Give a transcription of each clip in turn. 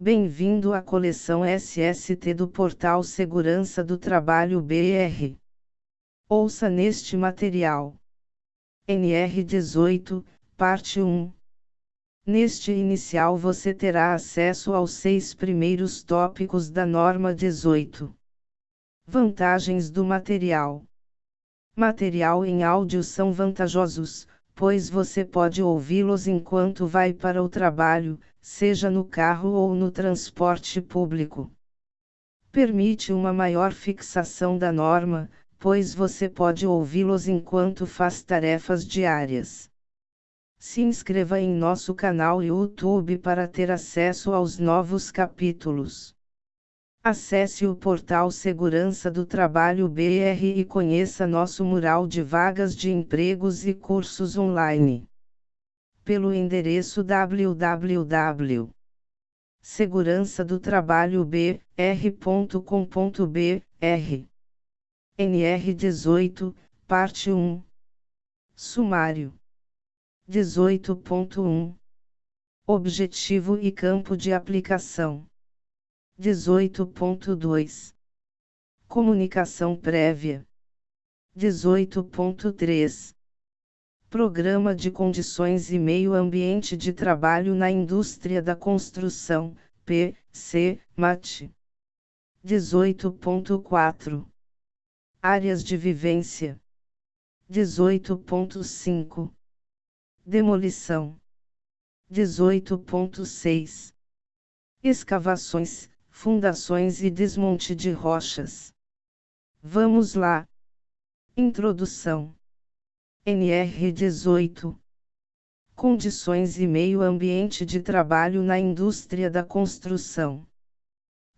Bem-vindo à coleção SST do portal Segurança do Trabalho BR. Ouça neste material. NR18, Parte 1. Neste inicial você terá acesso aos 6 primeiros tópicos da norma 18. Vantagens do material. Material em áudio são vantajosos, pois você pode ouvi-los enquanto vai para o trabalho, seja no carro ou no transporte público. Permite uma maior fixação da norma, pois você pode ouvi-los enquanto faz tarefas diárias. Se inscreva em nosso canal YouTube para ter acesso aos novos capítulos. Acesse o portal Segurança do Trabalho BR e conheça nosso mural de vagas de empregos e cursos online. Pelo endereço www.segurançadotrabalho.br. NR18, Parte 1. Sumário. 18.1. Objetivo e campo de aplicação. 18.2. Comunicação prévia. 18.3. Programa de Condições e Meio Ambiente de Trabalho na Indústria da Construção, PC/MAT. 18.4. Áreas de vivência. 18.5. Demolição. 18.6. Escavações, fundações e desmonte de rochas. Vamos lá. Introdução. NR18. Condições e meio ambiente de trabalho na indústria da construção.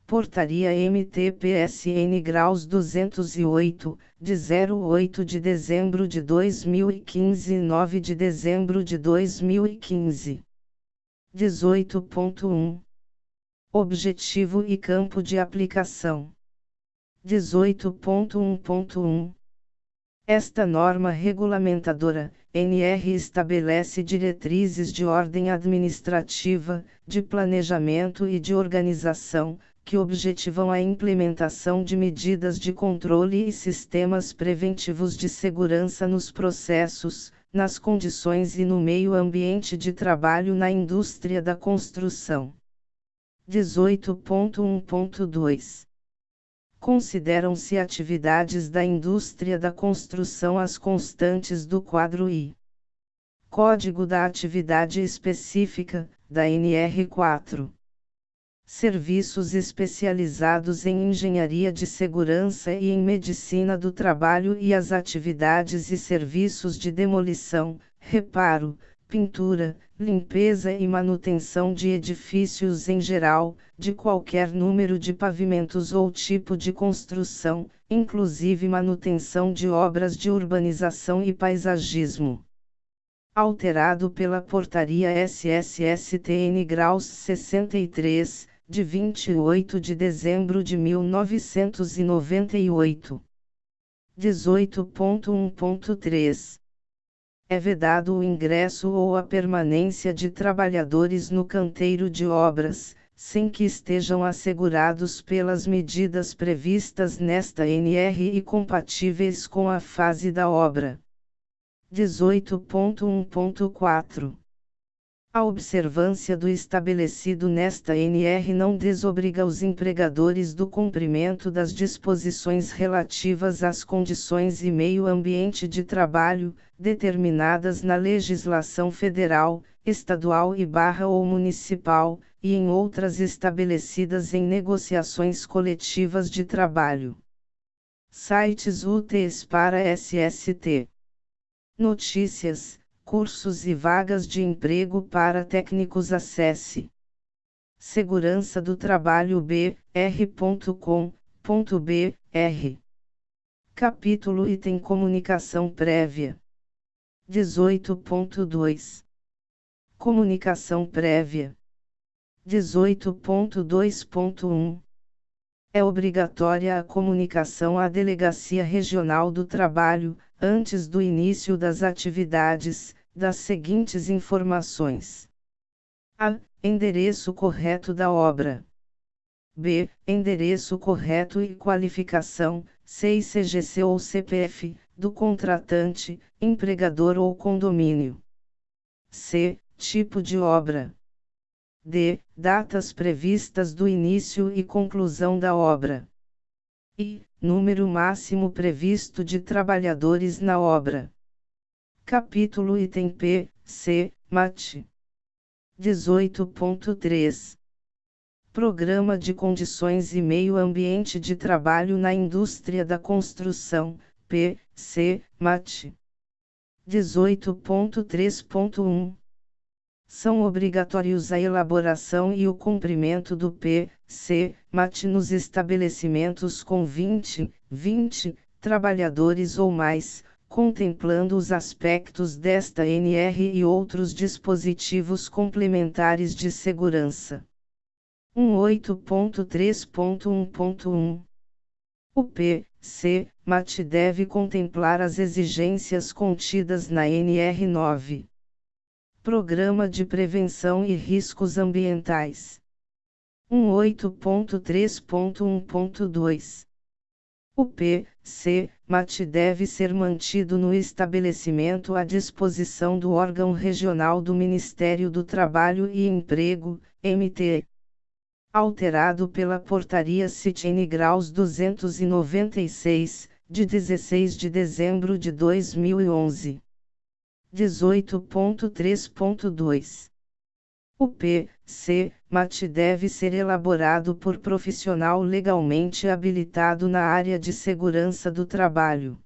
Portaria MT-PSN graus 208, de 08 de dezembro de 2015 e 9 de dezembro de 2015. 18.1. Objetivo e campo de aplicação. 18.1.1. Esta norma regulamentadora, NR, estabelece diretrizes de ordem administrativa, de planejamento e de organização, que objetivam a implementação de medidas de controle e sistemas preventivos de segurança nos processos, nas condições e no meio ambiente de trabalho na indústria da construção. 18.1.2. Consideram-se atividades da indústria da construção as constantes do quadro I. Código da Atividade Específica, da NR4. Serviços especializados em engenharia de segurança e em medicina do trabalho e as atividades e serviços de demolição, reparo, pintura, limpeza e manutenção de edifícios em geral, de qualquer número de pavimentos ou tipo de construção, inclusive manutenção de obras de urbanização e paisagismo. Alterado pela Portaria SSSTN graus 63, de 28 de dezembro de 1998. 18.1.3. É vedado o ingresso ou a permanência de trabalhadores no canteiro de obras, sem que estejam assegurados pelas medidas previstas nesta NR e compatíveis com a fase da obra. 18.1.4. A observância do estabelecido nesta NR não desobriga os empregadores do cumprimento das disposições relativas às condições e meio ambiente de trabalho, determinadas na legislação federal, estadual ou municipal, e em outras estabelecidas em negociações coletivas de trabalho. Sites úteis para SST. Notícias, cursos e vagas de emprego para técnicos. Acesse segurança do trabalho br.com.br. Capítulo Item Comunicação Prévia. 18.2. Comunicação Prévia. 18.2.1. É obrigatória a comunicação à Delegacia Regional do Trabalho, antes do início das atividades, das seguintes informações: a. Endereço correto da obra. B. Endereço correto e qualificação, CICGC ou CPF, do contratante, empregador ou condomínio. C. Tipo de obra. D. Datas previstas do início e conclusão da obra. E. Número máximo previsto de trabalhadores na obra. Capítulo item P. C. MAT. 18.3. Programa de Condições e Meio Ambiente de Trabalho na Indústria da Construção, P. C. MAT. 18.3.1. São obrigatórios a elaboração e o cumprimento do P. C. MAT nos estabelecimentos com 20 trabalhadores ou mais, contemplando os aspectos desta NR e outros dispositivos complementares de segurança. 18.3.1.1. O P. C. MAT deve contemplar as exigências contidas na NR 9. Programa de Prevenção e Riscos Ambientais. 18.3.1.2. O P. C. MAT deve ser mantido no estabelecimento à disposição do órgão regional do Ministério do Trabalho e Emprego, MT. Alterado pela Portaria CIT-N Graus 296, de 16 de dezembro de 2011. 18.3.2. O P. C. MAT deve ser elaborado por profissional legalmente habilitado na área de segurança do trabalho.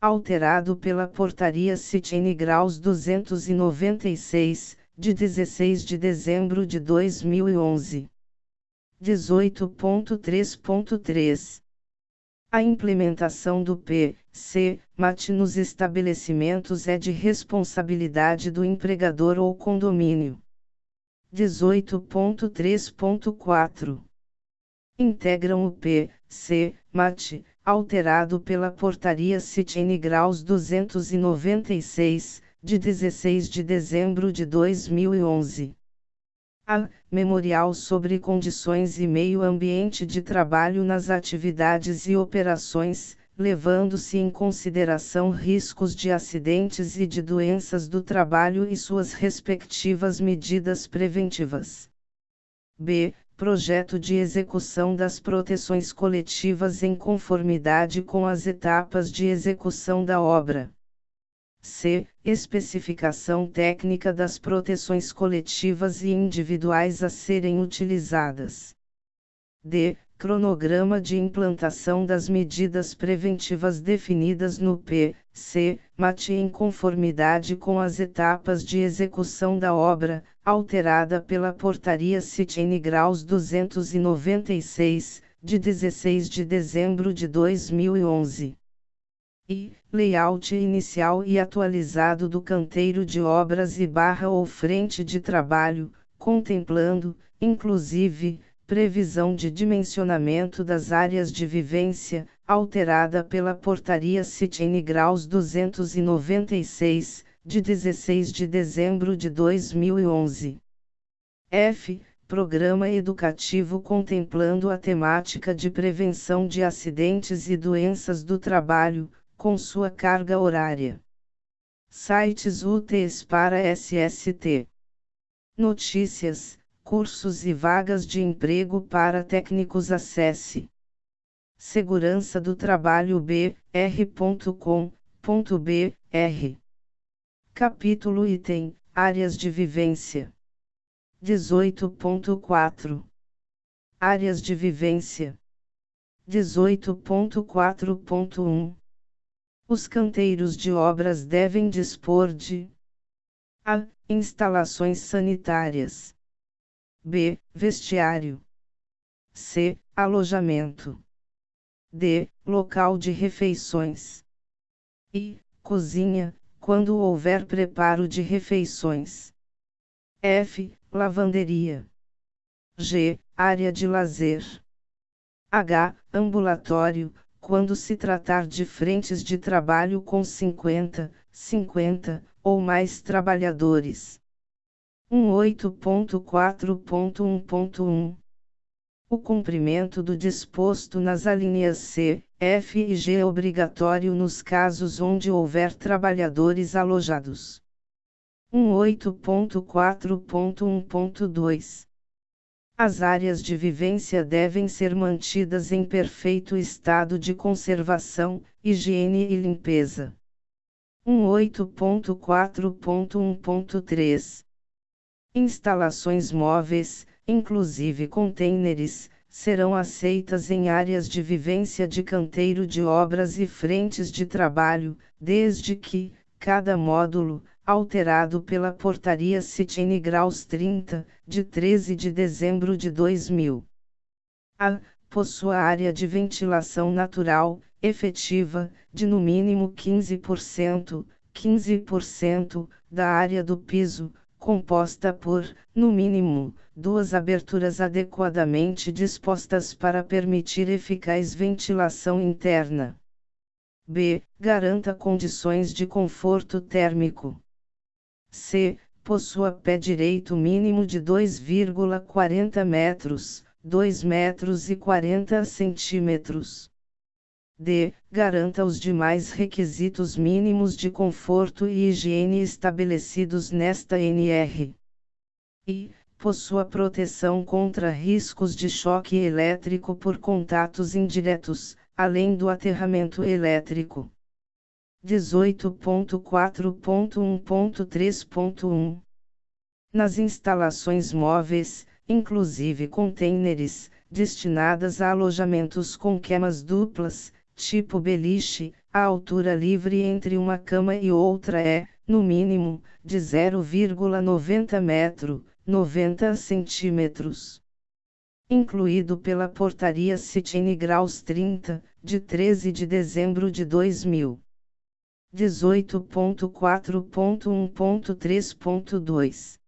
Alterado pela Portaria CIT-N Graus 296, de 16 de dezembro de 2011. 18.3.3. A implementação do P. C. MAT nos estabelecimentos é de responsabilidade do empregador ou condomínio. 18.3.4. Integram o P. C. MAT, alterado pela Portaria CIT-N Graus 296, de 16 de dezembro de 2011. A. Memorial sobre Condições e Meio Ambiente de Trabalho nas Atividades e Operações, levando-se em consideração riscos de acidentes e de doenças do trabalho e suas respectivas medidas preventivas. B. Projeto de execução das proteções coletivas em conformidade com as etapas de execução da obra. C. Especificação técnica das proteções coletivas e individuais a serem utilizadas. D. Cronograma de implantação das medidas preventivas definidas no P. C. MAT em conformidade com as etapas de execução da obra, alterada pela Portaria CIT-N Graus 296, de 16 de dezembro de 2011. E. Layout inicial e atualizado do canteiro de obras e ou frente de trabalho, contemplando, inclusive, previsão de dimensionamento das áreas de vivência, alterada pela Portaria CIT-N Graus 296, de 16 de dezembro de 2011. F. Programa educativo contemplando a temática de prevenção de acidentes e doenças do trabalho, com sua carga horária. Sites úteis para SST. Notícias, cursos e vagas de emprego para técnicos. Acesse segurança do trabalho br.com.br. Capítulo item Áreas de vivência. 18.4. Áreas de vivência. 18.4.1. Os canteiros de obras devem dispor de a. Instalações sanitárias. B. Vestiário. C. Alojamento. D. Local de refeições. E. Cozinha, quando houver preparo de refeições. F. Lavanderia. G. Área de lazer. H. Ambulatório, quando se tratar de frentes de trabalho com 50 ou mais trabalhadores. 18.4.1.1 O cumprimento do disposto nas alíneas C, F e G é obrigatório nos casos onde houver trabalhadores alojados. 18.4.1.2 As áreas de vivência devem ser mantidas em perfeito estado de conservação, higiene e limpeza. 18.4.1.3 Instalações móveis, inclusive contêineres, serão aceitas em áreas de vivência de canteiro de obras e frentes de trabalho, desde que, cada módulo, alterado pela Portaria CIT-N Graus 30, de 13 de dezembro de 2000. A. Possua área de ventilação natural, efetiva, de no mínimo 15%, da área do piso, composta por, no mínimo, duas aberturas adequadamente dispostas para permitir eficaz ventilação interna. B. Garanta condições de conforto térmico. C. Possua pé direito mínimo de 2,40 metros, 2 metros e 40 centímetros. D. Garanta os demais requisitos mínimos de conforto e higiene estabelecidos nesta NR. E. Possua proteção contra riscos de choque elétrico por contatos indiretos, além do aterramento elétrico. 18.4.1.3.1 Nas instalações móveis, inclusive contêineres, destinadas a alojamentos com camas duplas, tipo beliche, a altura livre entre uma cama e outra é, no mínimo, de 0,90 metro, 90 centímetros. Incluído pela Portaria CIT-N Graus 30, de 13 de dezembro de 2000. 18.4.1.3.2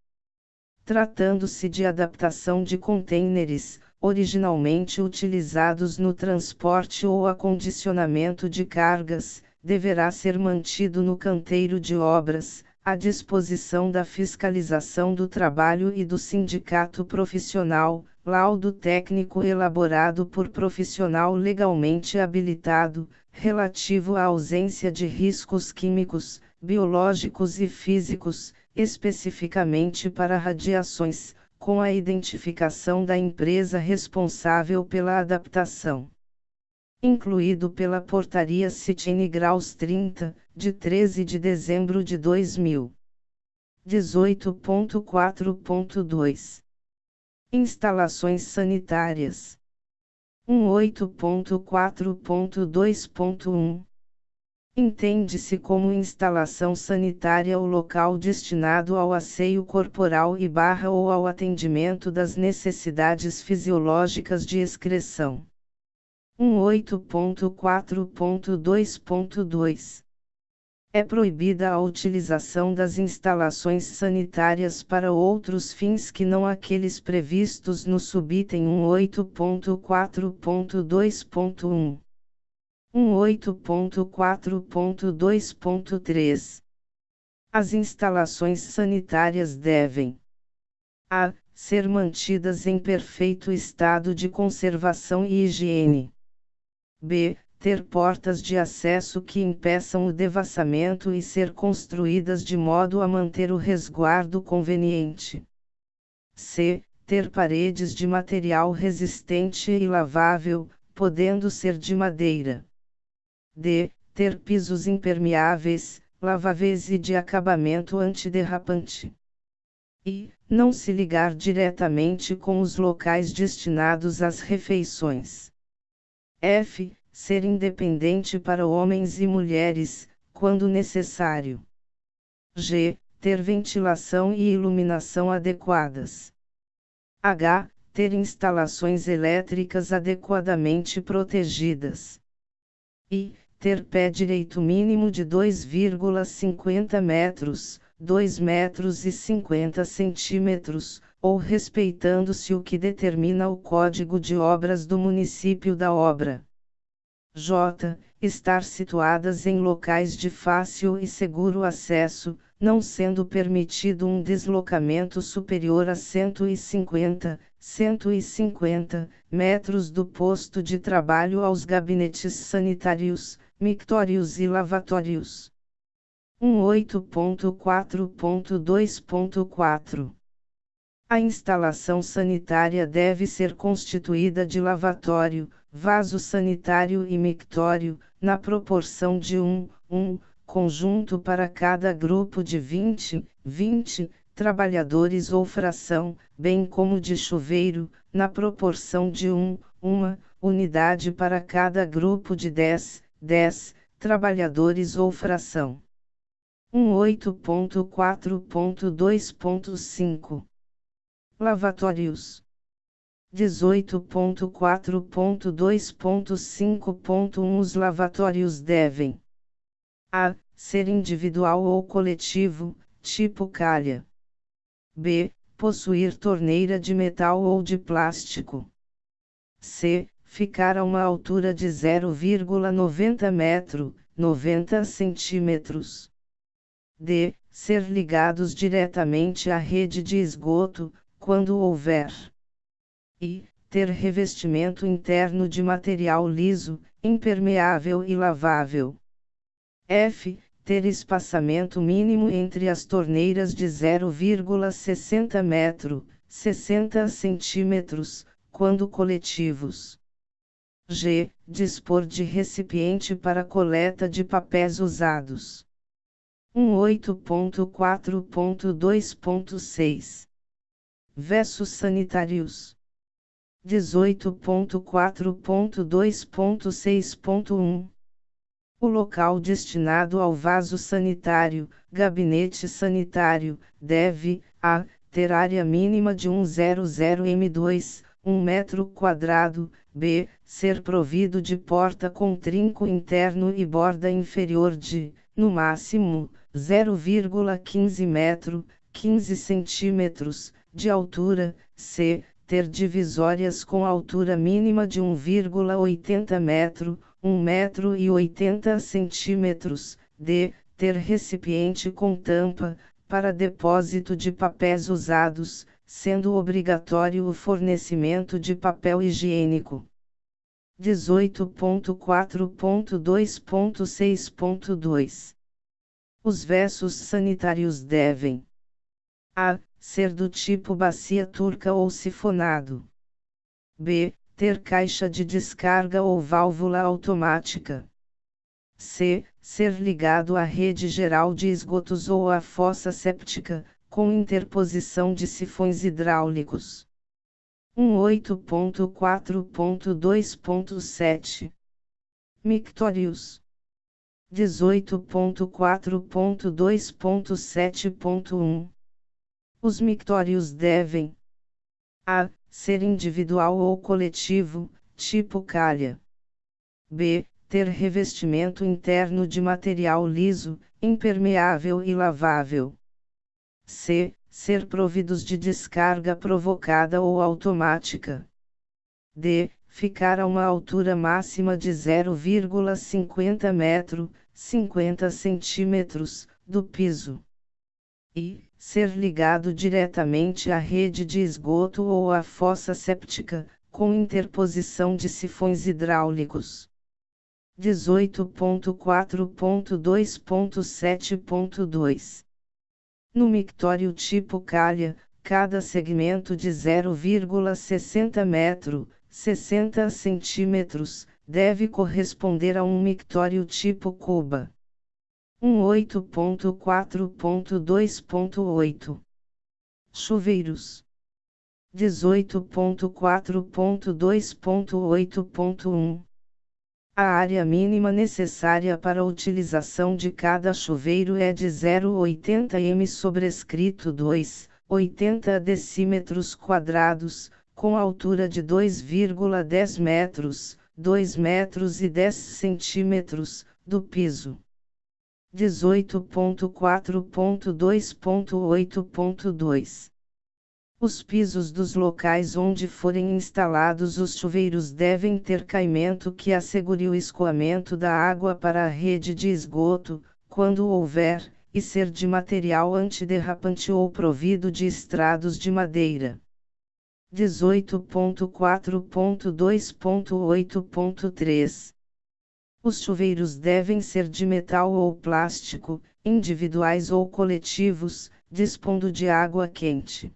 Tratando-se de adaptação de contêineres, originalmente utilizados no transporte ou acondicionamento de cargas, deverá ser mantido no canteiro de obras, à disposição da fiscalização do trabalho e do sindicato profissional, laudo técnico elaborado por profissional legalmente habilitado, relativo à ausência de riscos químicos, biológicos e físicos, especificamente para radiações, com a identificação da empresa responsável pela adaptação. Incluído pela Portaria CIT-N Graus 30, de 13 de dezembro de 2000. 18.4.2 Instalações sanitárias. 18.4.2.1 Entende-se como instalação sanitária o local destinado ao asseio corporal ou ao atendimento das necessidades fisiológicas de excreção. 18.4.2.2 É proibida a utilização das instalações sanitárias para outros fins que não aqueles previstos no subitem 18.4.2.1. 18.4.2.3 As instalações sanitárias devem: a. Ser mantidas em perfeito estado de conservação e higiene. B. Ter portas de acesso que impeçam o devassamento e ser construídas de modo a manter o resguardo conveniente. C. Ter paredes de material resistente e lavável, podendo ser de madeira. D. Ter pisos impermeáveis, laváveis e de acabamento antiderrapante. E. Não se ligar diretamente com os locais destinados às refeições. F. Ser independente para homens e mulheres, quando necessário. G. Ter ventilação e iluminação adequadas. H. Ter instalações elétricas adequadamente protegidas. I. Ter pé direito mínimo de 2,50 metros, 2 metros e 50 centímetros, ou respeitando-se o que determina o Código de Obras do município da obra. J. Estar situadas em locais de fácil e seguro acesso, não sendo permitido um deslocamento superior a 150 metros do posto de trabalho aos gabinetes sanitários, mictórios e lavatórios. 18.4.2.4 A instalação sanitária deve ser constituída de lavatório, vaso sanitário e mictório, na proporção de 1 conjunto para cada grupo de 20 trabalhadores ou fração, bem como de chuveiro, na proporção de uma unidade para cada grupo de 10 trabalhadores ou fração. 18.4.2.5 Lavatórios. 18.4.2.5.1 Os lavatórios devem: a. Ser individual ou coletivo, tipo calha. b. Possuir torneira de metal ou de plástico. c. Ficar a uma altura de 0,90 metro, 90 centímetros. d. Ser ligados diretamente à rede de esgoto, quando houver. e. Ter revestimento interno de material liso, impermeável e lavável. f. Ter espaçamento mínimo entre as torneiras de 0,60 metro, 60 centímetros, quando coletivos. g. Dispor de recipiente para coleta de papéis usados. 18.4.2.6 Vessos sanitários. 18.4.2.6.1 O local destinado ao vaso sanitário, gabinete sanitário, deve, a. Ter área mínima de 100 m2, 1 metro quadrado, b. Ser provido de porta com trinco interno e borda inferior de, no máximo, 0,15 metro, 15 centímetros, de altura, c. Ter divisórias com altura mínima de 1,80 metro, 1 metro e 80 centímetros, d. Ter recipiente com tampa, para depósito de papéis usados, sendo obrigatório o fornecimento de papel higiênico. 18.4.2.6.2 Os vessos sanitários devem: a. Ser do tipo bacia turca ou sifonado. b. Ter caixa de descarga ou válvula automática. c. Ser ligado à rede geral de esgotos ou à fossa séptica, com interposição de sifões hidráulicos. 18.4.2.7 Mictórios. 18.4.2.7.1 Os mictórios devem: a. Ser individual ou coletivo, tipo calha. b. Ter revestimento interno de material liso, impermeável e lavável. c. Ser providos de descarga provocada ou automática. d. Ficar a uma altura máxima de 0,50 metro, 50 centímetros, do piso. e. Ser ligado diretamente à rede de esgoto ou à fossa séptica, com interposição de sifões hidráulicos. 18.4.2.7.2 No mictório tipo calha, cada segmento de 0,60 metro, 60 centímetros, deve corresponder a um mictório tipo cuba. 18.4.2.8 Chuveiros. 18.4.2.8.1 A área mínima necessária para a utilização de cada chuveiro é de 0,80 m sobrescrito 2,80 decímetros quadrados, com altura de 2,10 metros, 2 metros e 10 centímetros, do piso. 18.4.2.8.2 Os pisos dos locais onde forem instalados os chuveiros devem ter caimento que assegure o escoamento da água para a rede de esgoto, quando houver, e ser de material antiderrapante ou provido de estrados de madeira. 18.4.2.8.3 Os chuveiros devem ser de metal ou plástico, individuais ou coletivos, dispondo de água quente.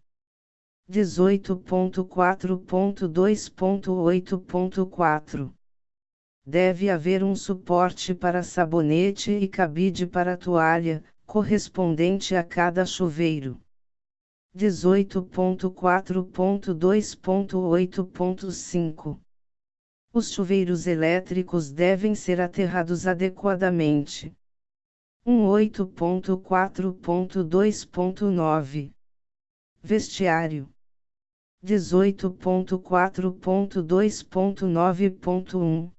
18.4.2.8.4 Deve haver um suporte para sabonete e cabide para toalha, correspondente a cada chuveiro. 18.4.2.8.5 Os chuveiros elétricos devem ser aterrados adequadamente. 18.4.2.9 Vestiário. 18.4.2.9.1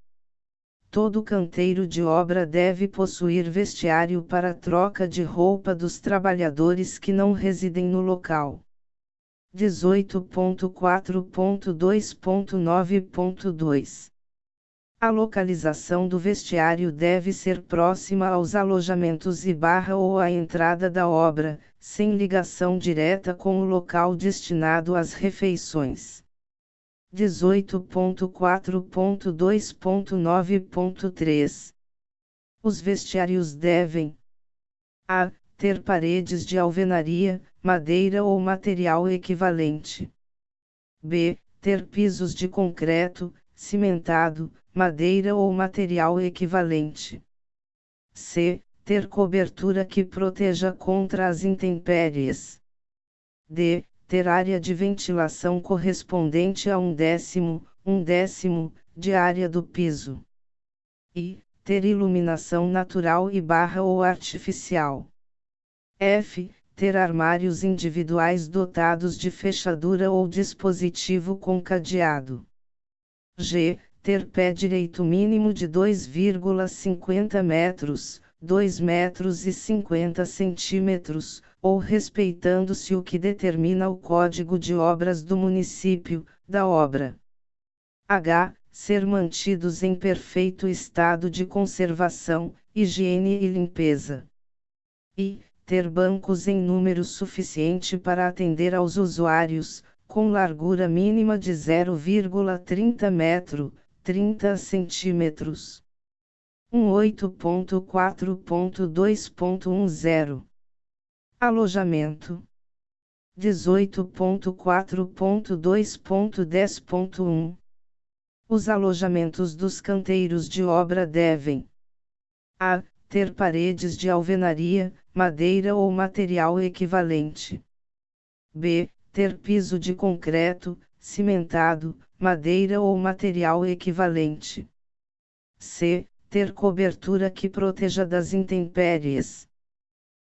Todo canteiro de obra deve possuir vestiário para troca de roupa dos trabalhadores que não residem no local. 18.4.2.9.2 A localização do vestiário deve ser próxima aos alojamentos ou à entrada da obra, sem ligação direta com o local destinado às refeições. 18.4.2.9.3 Os vestiários devem a. Ter paredes de alvenaria, madeira ou material equivalente. b. Ter pisos de concreto, cimentado, madeira ou material equivalente. c. Ter cobertura que proteja contra as intempéries. d. Ter área de ventilação correspondente a 1/10 de área do piso. e. Ter iluminação natural ou artificial. f. Ter armários individuais dotados de fechadura ou dispositivo com cadeado. g. Ter pé direito mínimo de 2,50 metros, 2,50 centímetros, ou respeitando-se o que determina o Código de Obras do município, da obra. h. Ser mantidos em perfeito estado de conservação, higiene e limpeza. i. Ter bancos em número suficiente para atender aos usuários, com largura mínima de 0,30 metro, 30 centímetros. 18.4.2.10 Alojamento. 18.4.2.10.1 Os alojamentos dos canteiros de obra devem a. Ter paredes de alvenaria, madeira ou material equivalente. b. Ter piso de concreto, cimentado, madeira ou material equivalente. c. Ter cobertura que proteja das intempéries.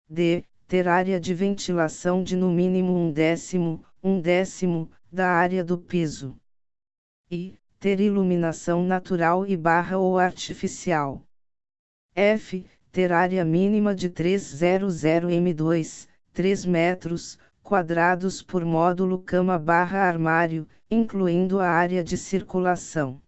d. Ter área de ventilação de no mínimo 1/10 da área do piso. e. Ter iluminação natural ou artificial. f. Ter área mínima de 300 m2, 3 metros quadrados por módulo cama/armário, incluindo a área de circulação.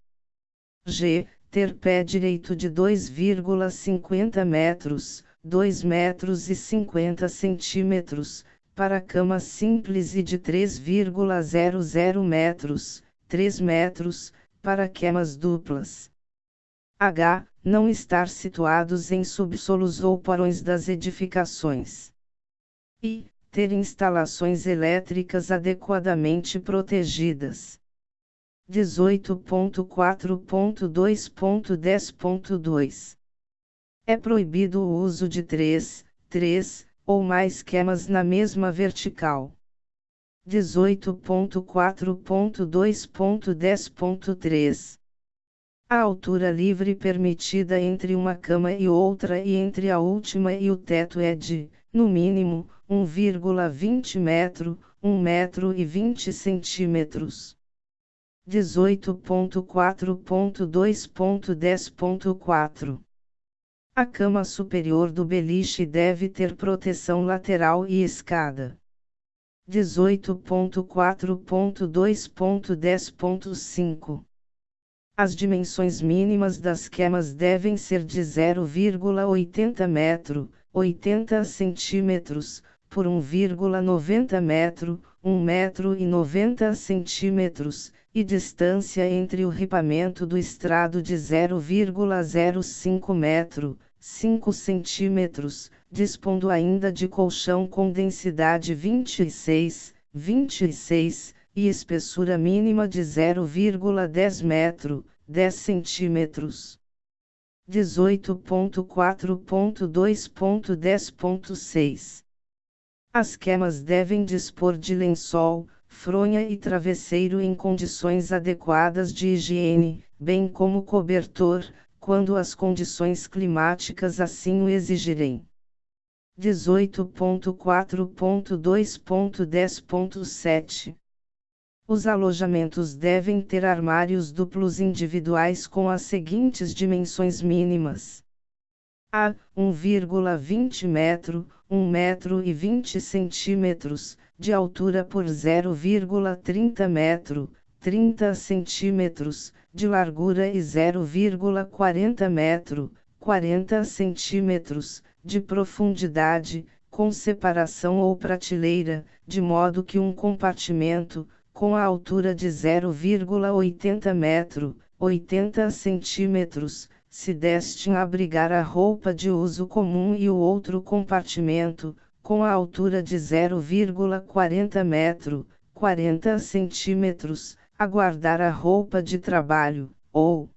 g. Ter pé direito de 2,50 metros, 2,50 centímetros, para cama simples e de 3,00 metros, 3 metros, para camas duplas. h. Não estar situados em subsolos ou porões das edificações. i. Ter instalações elétricas adequadamente protegidas. 18.4.2.10.2 É proibido o uso de 3 ou mais camas na mesma vertical. 18.4.2.10.3 A altura livre permitida entre uma cama e outra e entre a última e o teto é de, no mínimo, 1,20 metro, 1,20 centímetros. 18.4.2.10.4 A cama superior do beliche deve ter proteção lateral e escada. 18.4.2.10.5 As dimensões mínimas das camas devem ser de 0,80 m, 80 cm, por 1,90 m, 1,90 cm, e distância entre o ripamento do estrado de 0,05 m, 5 cm, dispondo ainda de colchão com densidade 26, e espessura mínima de 0,10 m, 10 cm. 18.4.2.10.6 As camas devem dispor de lençol, fronha e travesseiro em condições adequadas de higiene, bem como cobertor, quando as condições climáticas assim o exigirem. 18.4.2.10.7 Os alojamentos devem ter armários duplos individuais com as seguintes dimensões mínimas: a. 1,20 m, 1,20 m, de altura por 0,30 m, 30 cm, de largura e 0,40 m, 40 cm, de profundidade, com separação ou prateleira, de modo que um compartimento, com a altura de 0,80 m, 80 cm, se destine a abrigar a roupa de uso comum e o outro compartimento, com a altura de 0,40 m, 40 cm, a guardar a roupa de trabalho, ou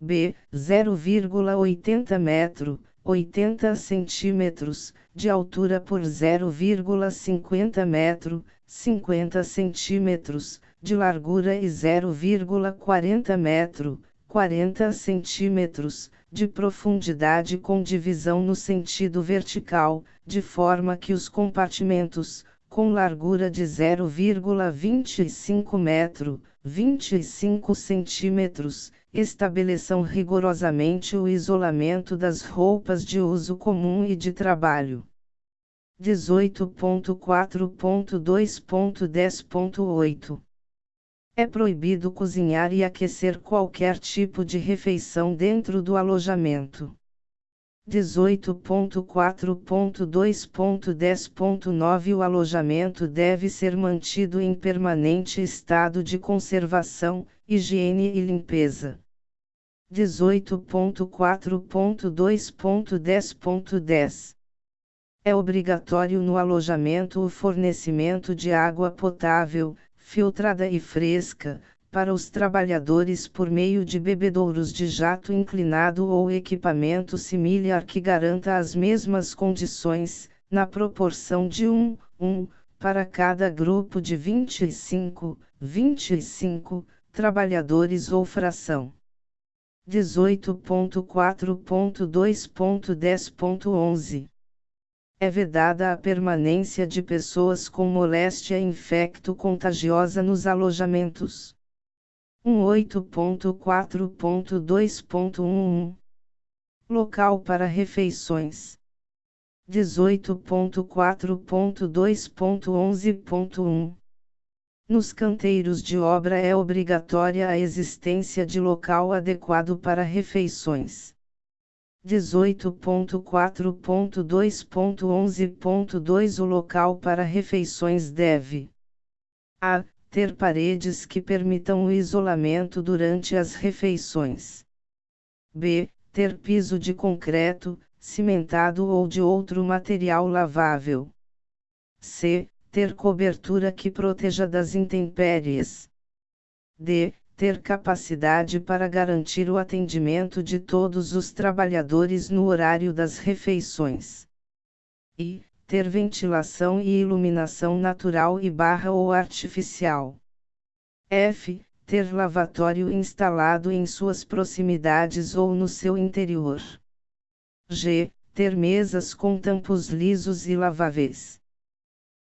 b. 0,80 m, 80 cm, de altura por 0,50 m, 50 cm, de largura e 0,40 m, 40 cm, de profundidade com divisão no sentido vertical, de forma que os compartimentos, com largura de 0,25 m, 25 cm, estabeleçam rigorosamente o isolamento das roupas de uso comum e de trabalho. 18.4.2.10.8 É proibido cozinhar e aquecer qualquer tipo de refeição dentro do alojamento. 18.4.2.10.9 O alojamento deve ser mantido em permanente estado de conservação, higiene e limpeza. 18.4.2.10.10 É obrigatório no alojamento o fornecimento de água potável, filtrada e fresca, para os trabalhadores por meio de bebedouros de jato inclinado ou equipamento similar que garanta as mesmas condições, na proporção de 1 para cada grupo de 25 trabalhadores ou fração. 18.4.2.10.11 É vedada a permanência de pessoas com moléstia infecto-contagiosa nos alojamentos. 18.4.2.11 Local para refeições. 18.4.2.11.1 Nos canteiros de obra é obrigatória a existência de local adequado para refeições. 18.4.2.11.2 O local para refeições deve: a. Ter paredes que permitam o isolamento durante as refeições. b. Ter piso de concreto, cimentado ou de outro material lavável. c. Ter cobertura que proteja das intempéries. d. Ter capacidade para garantir o atendimento de todos os trabalhadores no horário das refeições. e. Ter ventilação e iluminação natural ou artificial. f. Ter lavatório instalado em suas proximidades ou no seu interior. g. Ter mesas com tampos lisos e laváveis.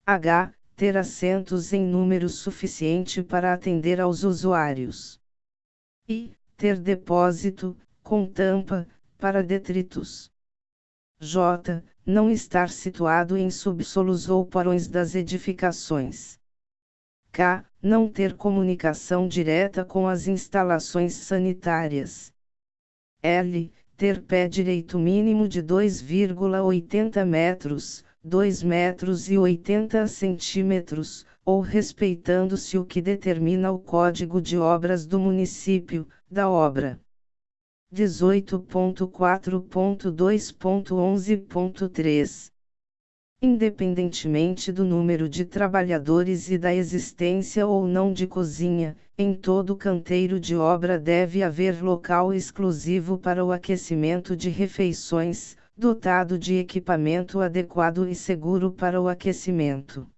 h. Ter assentos em número suficiente para atender aos usuários. i. Ter depósito, com tampa, para detritos. j. Não estar situado em subsolos ou porões das edificações. k. não ter comunicação direta com as instalações sanitárias. L. Ter pé direito mínimo de 2,80 metros, 2 metros e 80 centímetros, ou respeitando-se o que determina o Código de Obras do município, da obra. 18.4.2.11.3 Independentemente do número de trabalhadores e da existência ou não de cozinha, em todo canteiro de obra deve haver local exclusivo para o aquecimento de refeições, dotado de equipamento adequado e seguro para o aquecimento.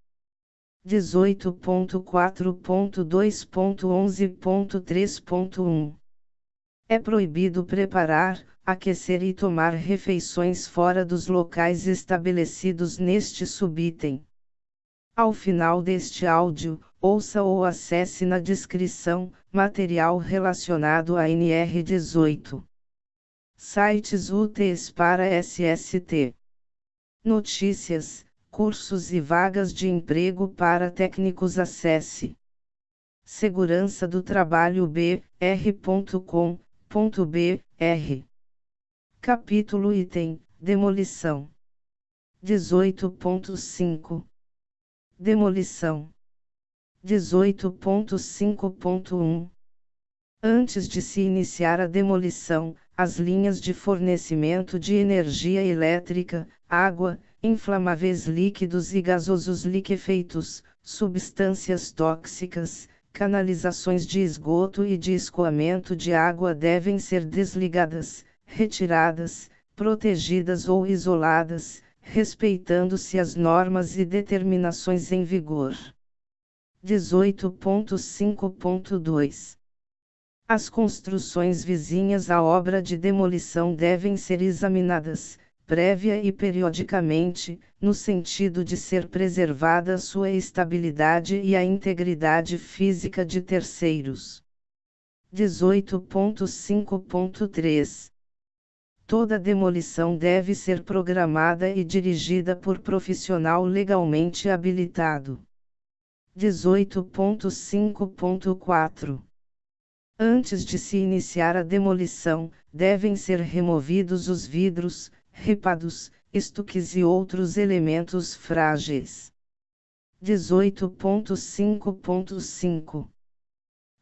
18.4.2.11.3.1 É proibido preparar, aquecer e tomar refeições fora dos locais estabelecidos neste subitem. Ao final deste áudio, ouça ou acesse na descrição, material relacionado à NR18. Sites úteis para SST. Notícias, cursos e vagas de emprego para técnicos. Acesse segurança do trabalho br.com.br. Capítulo Item: Demolição. 18.5 Demolição. 18.5.1 Antes de se iniciar a demolição, as linhas de fornecimento de energia elétrica, água, inflamáveis líquidos e gasosos liquefeitos, substâncias tóxicas, canalizações de esgoto e de escoamento de água devem ser desligadas, retiradas, protegidas ou isoladas, respeitando-se as normas e determinações em vigor. 18.5.2 As construções vizinhas à obra de demolição devem ser examinadas, prévia e periodicamente, no sentido de ser preservada sua estabilidade e a integridade física de terceiros. 18.5.3 Toda demolição deve ser programada e dirigida por profissional legalmente habilitado. 18.5.4 Antes de se iniciar a demolição, devem ser removidos os vidros, ripados, estuques e outros elementos frágeis. 18.5.5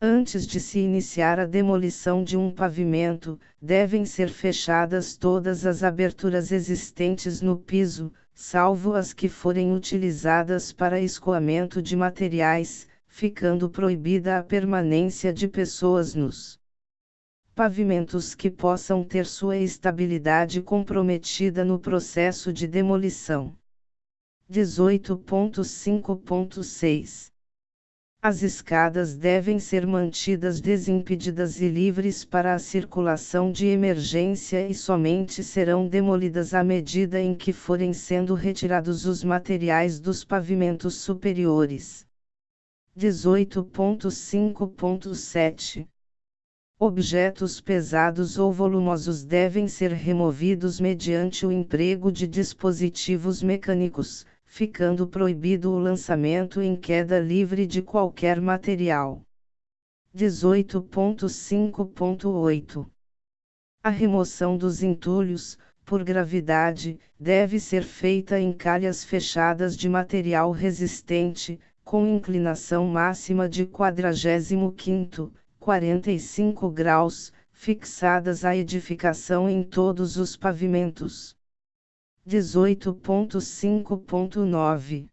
Antes de se iniciar a demolição de um pavimento, devem ser fechadas todas as aberturas existentes no piso, salvo as que forem utilizadas para escoamento de materiais, ficando proibida a permanência de pessoas nos pavimentos que possam ter sua estabilidade comprometida no processo de demolição. 18.5.6 As escadas devem ser mantidas desimpedidas e livres para a circulação de emergência e somente serão demolidas à medida em que forem sendo retirados os materiais dos pavimentos superiores. 18.5.7 Objetos pesados ou volumosos devem ser removidos mediante o emprego de dispositivos mecânicos, ficando proibido o lançamento em queda livre de qualquer material. 18.5.8 A remoção dos entulhos, por gravidade, deve ser feita em calhas fechadas de material resistente, com inclinação máxima de 45º, 45 graus, fixadas à edificação em todos os pavimentos. 18.5.9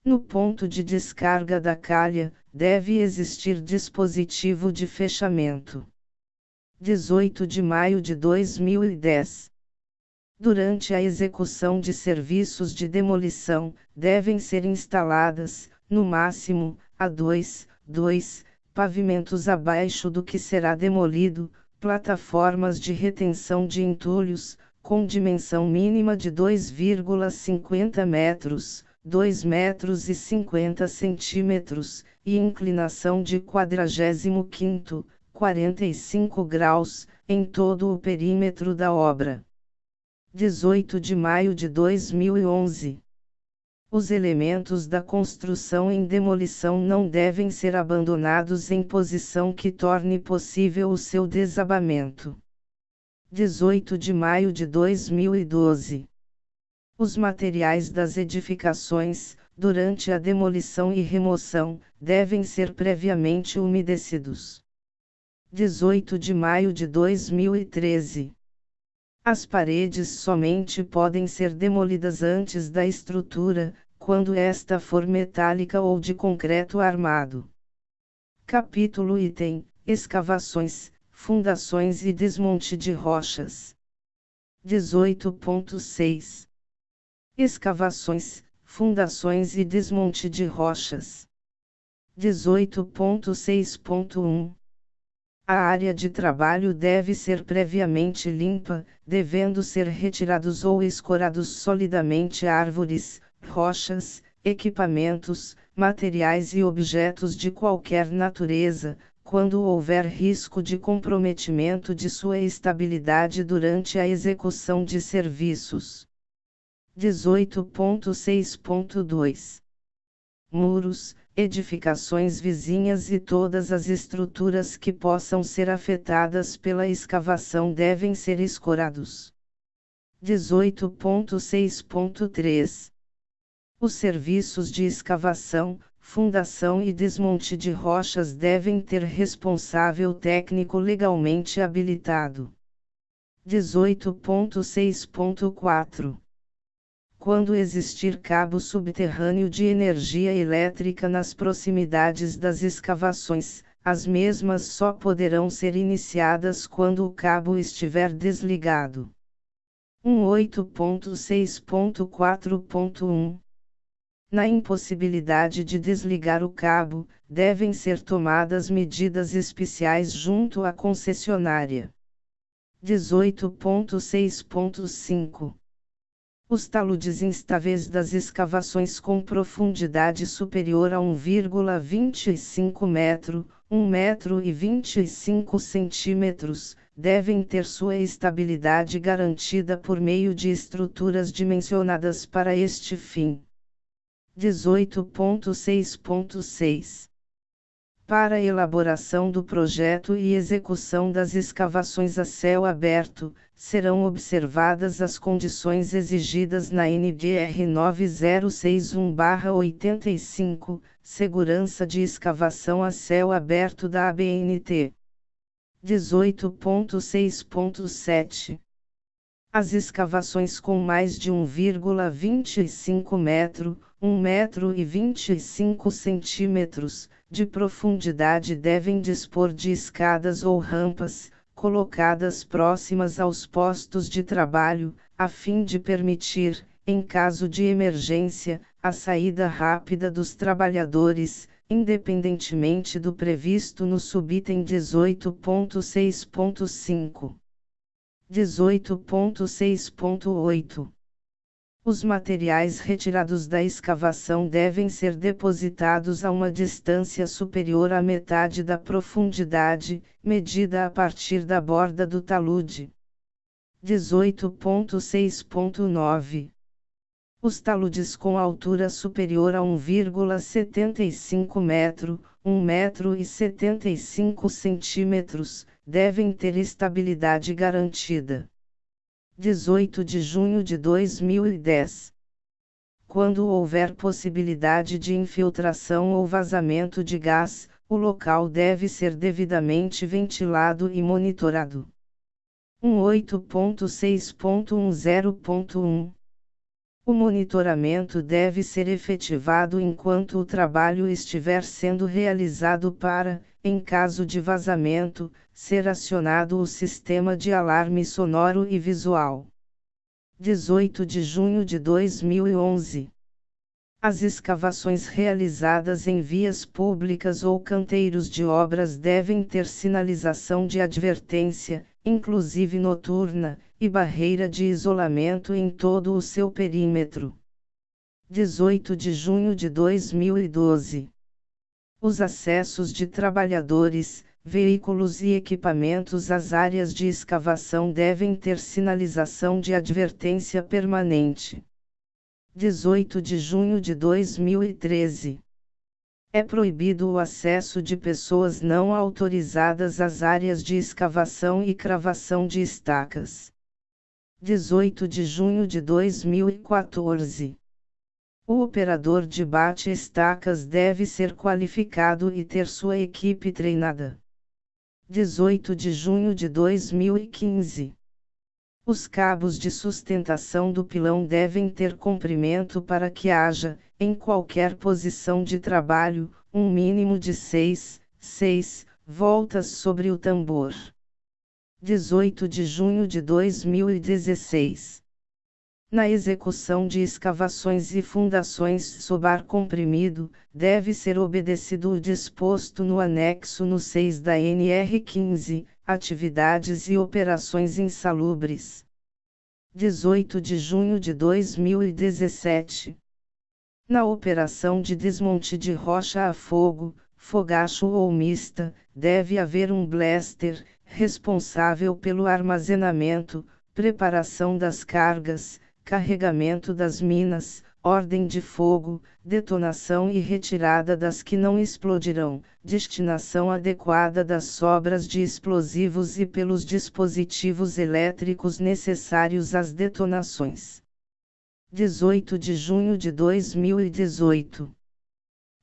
No ponto de descarga da calha, deve existir dispositivo de fechamento. 18 de maio de 2010 Durante a execução de serviços de demolição, devem ser instaladas, no máximo, a 2 pavimentos abaixo do que será demolido, plataformas de retenção de entulhos, com dimensão mínima de 2,50 metros, 2 metros e 50 centímetros, e inclinação de 45º, 45 graus, em todo o perímetro da obra. 18 de maio de 2011 Os elementos da construção em demolição não devem ser abandonados em posição que torne possível o seu desabamento. 18 de maio de 2012. Os materiais das edificações, durante a demolição e remoção, devem ser previamente umedecidos. 18 de maio de 2013. As paredes somente podem ser demolidas antes da estrutura, quando esta for metálica ou de concreto armado. Capítulo item: escavações, fundações e desmonte de rochas. 18.6. Escavações, fundações e desmonte de rochas. 18.6.1. A área de trabalho deve ser previamente limpa, devendo ser retirados ou escorados solidamente árvores, rochas, equipamentos, materiais e objetos de qualquer natureza, quando houver risco de comprometimento de sua estabilidade durante a execução de serviços. 18.6.2. Muros, edificações vizinhas e todas as estruturas que possam ser afetadas pela escavação devem ser escorados. 18.6.3. Os serviços de escavação, fundação e desmonte de rochas devem ter responsável técnico legalmente habilitado. 18.6.4. Quando existir cabo subterrâneo de energia elétrica nas proximidades das escavações, as mesmas só poderão ser iniciadas quando o cabo estiver desligado. 18.6.4.1. Na impossibilidade de desligar o cabo, devem ser tomadas medidas especiais junto à concessionária. 18.6.5. Os taludes instáveis das escavações com profundidade superior a 1,25 metro, 1,25 centímetros, devem ter sua estabilidade garantida por meio de estruturas dimensionadas para este fim. 18.6.6. Para a elaboração do projeto e execução das escavações a céu aberto, serão observadas as condições exigidas na NBR 9061/85, Segurança de Escavação a Céu Aberto da ABNT. 18.6.7. As escavações com mais de 1,25 metro, 1,25 centímetros, de profundidade devem dispor de escadas ou rampas, colocadas próximas aos postos de trabalho, a fim de permitir, em caso de emergência, a saída rápida dos trabalhadores, independentemente do previsto no subitem 18.6.5. 18.6.8. Os materiais retirados da escavação devem ser depositados a uma distância superior à metade da profundidade, medida a partir da borda do talude. 18.6.9. Os taludes com altura superior a 1,75 metro, 1,75 centímetros, devem ter estabilidade garantida. 18 de junho de 2010. Quando houver possibilidade de infiltração ou vazamento de gás, o local deve ser devidamente ventilado e monitorado. 18.6.10.1. O monitoramento deve ser efetivado enquanto o trabalho estiver sendo realizado para, em caso de vazamento, ser acionado o sistema de alarme sonoro e visual. 18 de junho de 2011. As escavações realizadas em vias públicas ou canteiros de obras devem ter sinalização de advertência, inclusive noturna, e barreira de isolamento em todo o seu perímetro. 18 de junho de 2012. Os acessos de trabalhadores, veículos e equipamentos às áreas de escavação devem ter sinalização de advertência permanente. 18 de junho de 2013. É proibido o acesso de pessoas não autorizadas às áreas de escavação e cravação de estacas. 18 de junho de 2014. O operador de bate-estacas deve ser qualificado e ter sua equipe treinada. 18 de junho de 2015. Os cabos de sustentação do pilão devem ter comprimento para que haja, em qualquer posição de trabalho, um mínimo de 6 voltas sobre o tambor. 18 de junho de 2016. Na execução de escavações e fundações sob ar comprimido, deve ser obedecido o disposto no anexo no 6 da NR15, Atividades e Operações Insalubres. 18 de junho de 2017. Na operação de desmonte de rocha a fogo, fogacho ou mista, deve haver um blaster, responsável pelo armazenamento, preparação das cargas, carregamento das minas, ordem de fogo, detonação e retirada das que não explodirão, destinação adequada das sobras de explosivos e pelos dispositivos elétricos necessários às detonações. 18 de junho de 2018.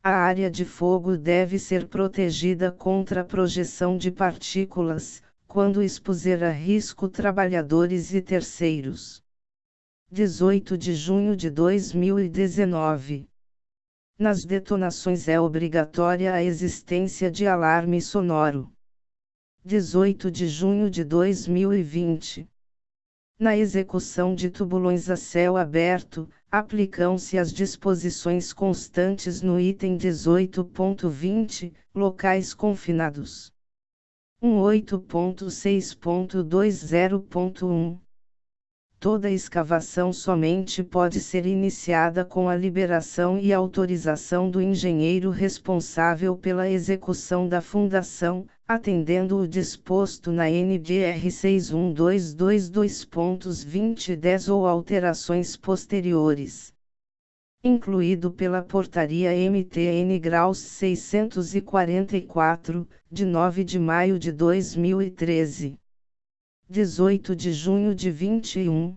A área de fogo deve ser protegida contra a projeção de partículas, quando expuser a risco trabalhadores e terceiros. 18 de junho de 2019. Nas detonações é obrigatória a existência de alarme sonoro. 18 de junho de 2020. Na execução de tubulões a céu aberto, aplicam-se as disposições constantes no item 18.20, locais confinados. 18.6.20.1. Toda escavação somente pode ser iniciada com a liberação e autorização do engenheiro responsável pela execução da fundação, atendendo o disposto na NBR 61222.2010 ou alterações posteriores. Incluído pela Portaria MTN Graus 644, de 9 de maio de 2013. 18 de junho de 21.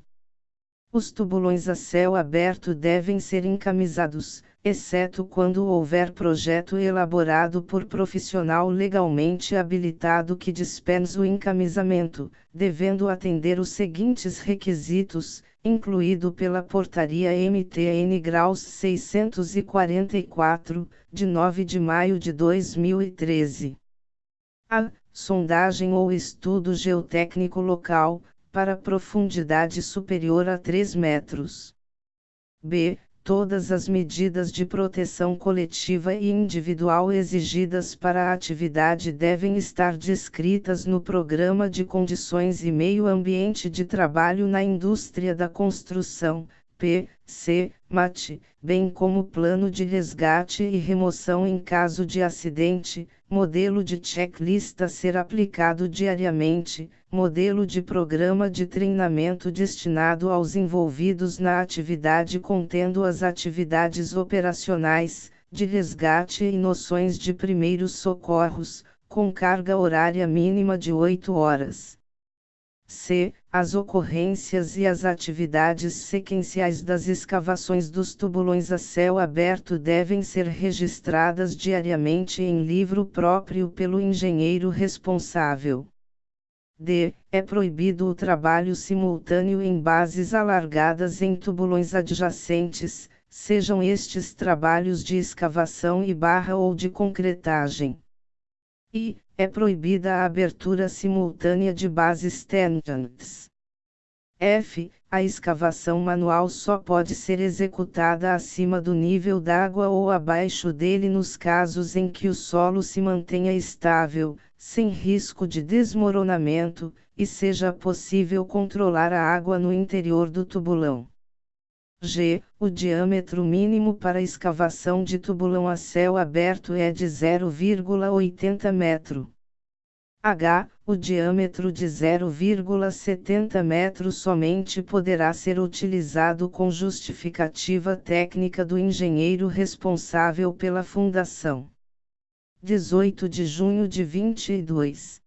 Os tubulões a céu aberto devem ser encamisados, exceto quando houver projeto elaborado por profissional legalmente habilitado que dispensa o encamisamento, devendo atender os seguintes requisitos, incluído pela Portaria MTN Graus 644, de 9 de maio de 2013. A. Sondagem ou estudo geotécnico local, para profundidade superior a 3 metros. B. Todas as medidas de proteção coletiva e individual exigidas para a atividade devem estar descritas no Programa de Condições e Meio Ambiente de Trabalho na Indústria da Construção, P.C.MAT, bem como plano de resgate e remoção em caso de acidente, modelo de checklist a ser aplicado diariamente, modelo de programa de treinamento destinado aos envolvidos na atividade contendo as atividades operacionais, de resgate e noções de primeiros socorros, com carga horária mínima de 8 horas. C. As ocorrências e as atividades sequenciais das escavações dos tubulões a céu aberto devem ser registradas diariamente em livro próprio pelo engenheiro responsável. D. É proibido o trabalho simultâneo em bases alargadas em tubulões adjacentes, sejam estes trabalhos de escavação e barra ou de concretagem. I. É proibida a abertura simultânea de bases tangentes. F. A escavação manual só pode ser executada acima do nível d'água ou abaixo dele nos casos em que o solo se mantenha estável, sem risco de desmoronamento, e seja possível controlar a água no interior do tubulão. G. O diâmetro mínimo para escavação de tubulão a céu aberto é de 0,80 metro. H. O diâmetro de 0,70 metros somente poderá ser utilizado com justificativa técnica do engenheiro responsável pela fundação. 18 de junho de 22.